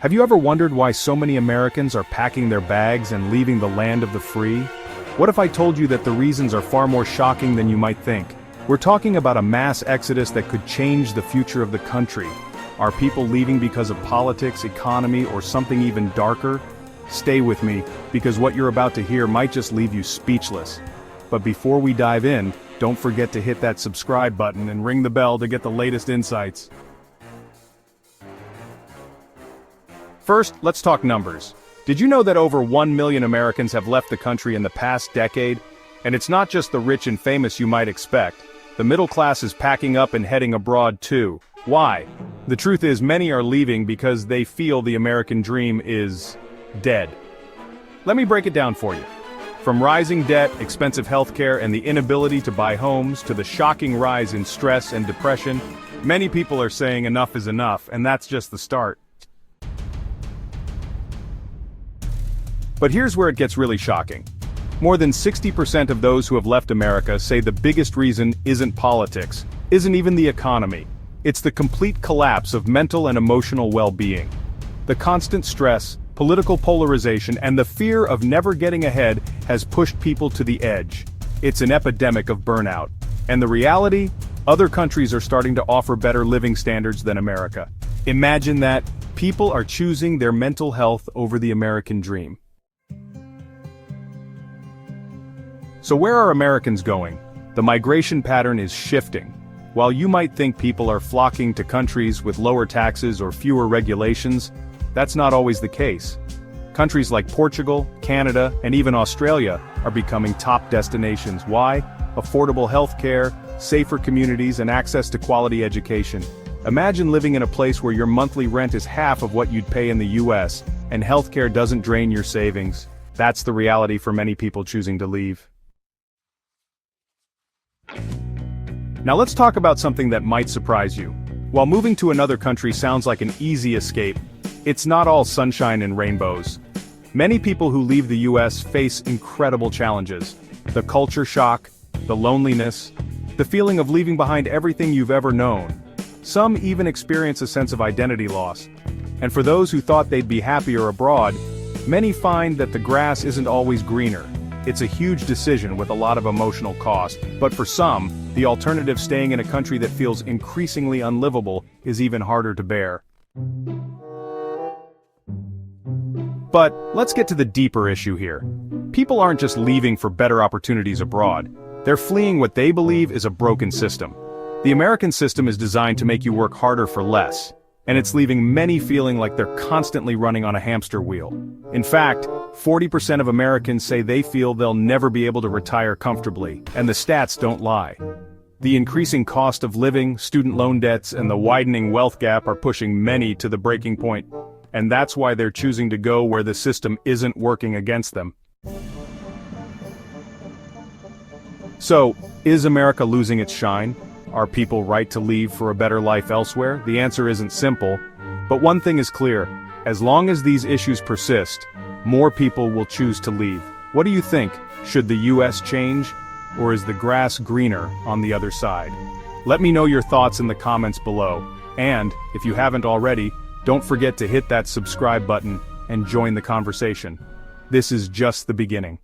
Have you ever wondered why so many Americans are packing their bags and leaving the land of the free? What if I told you that the reasons are far more shocking than you might think? We're talking about a mass exodus that could change the future of the country. Are people leaving because of politics, economy, or something even darker? Stay with me, because what you're about to hear might just leave you speechless. But before we dive in, don't forget to hit that subscribe button and ring the bell to get the latest insights. First, let's talk numbers. Did you know that over 1 million Americans have left the country in the past decade? And it's not just the rich and famous you might expect. The middle class is packing up and heading abroad too. Why? The truth is, many are leaving because they feel the American dream is dead. Let me break it down for you. From rising debt, expensive healthcare, and the inability to buy homes, to the shocking rise in stress and depression, many people are saying enough is enough, and that's just the start. But here's where it gets really shocking. More than 60% of those who have left America say the biggest reason isn't politics, isn't even the economy. It's the complete collapse of mental and emotional well-being. The constant stress, political polarization, and the fear of never getting ahead has pushed people to the edge. It's an epidemic of burnout. And the reality? Other countries are starting to offer better living standards than America. Imagine that. People are choosing their mental health over the American dream. So where are Americans going? The migration pattern is shifting. While you might think people are flocking to countries with lower taxes or fewer regulations, that's not always the case. Countries like Portugal, Canada, and even Australia are becoming top destinations. Why? Affordable healthcare, safer communities, and access to quality education. Imagine living in a place where your monthly rent is half of what you'd pay in the US, and healthcare doesn't drain your savings. That's the reality for many people choosing to leave. Now let's talk about something that might surprise you. While moving to another country sounds like an easy escape, it's not all sunshine and rainbows. Many people who leave the US face incredible challenges. The culture shock, the loneliness, the feeling of leaving behind everything you've ever known. Some even experience a sense of identity loss. And for those who thought they'd be happier abroad, many find that the grass isn't always greener. It's a huge decision with a lot of emotional cost, but for some, the alternative, staying in a country that feels increasingly unlivable, is even harder to bear. But let's get to the deeper issue here. People aren't just leaving for better opportunities abroad. They're fleeing what they believe is a broken system. The American system is designed to make you work harder for less, and it's leaving many feeling like they're constantly running on a hamster wheel. In fact, 40% of Americans say they feel they'll never be able to retire comfortably, and the stats don't lie. The increasing cost of living, student loan debts, and the widening wealth gap are pushing many to the breaking point, and that's why they're choosing to go where the system isn't working against them. So, is America losing its shine? Are people right to leave for a better life elsewhere? The answer isn't simple, but one thing is clear. As long as these issues persist, more people will choose to leave. What do you think? Should the US change? Or is the grass greener on the other side? Let me know your thoughts in the comments below. And, if you haven't already, don't forget to hit that subscribe button and join the conversation. This is just the beginning.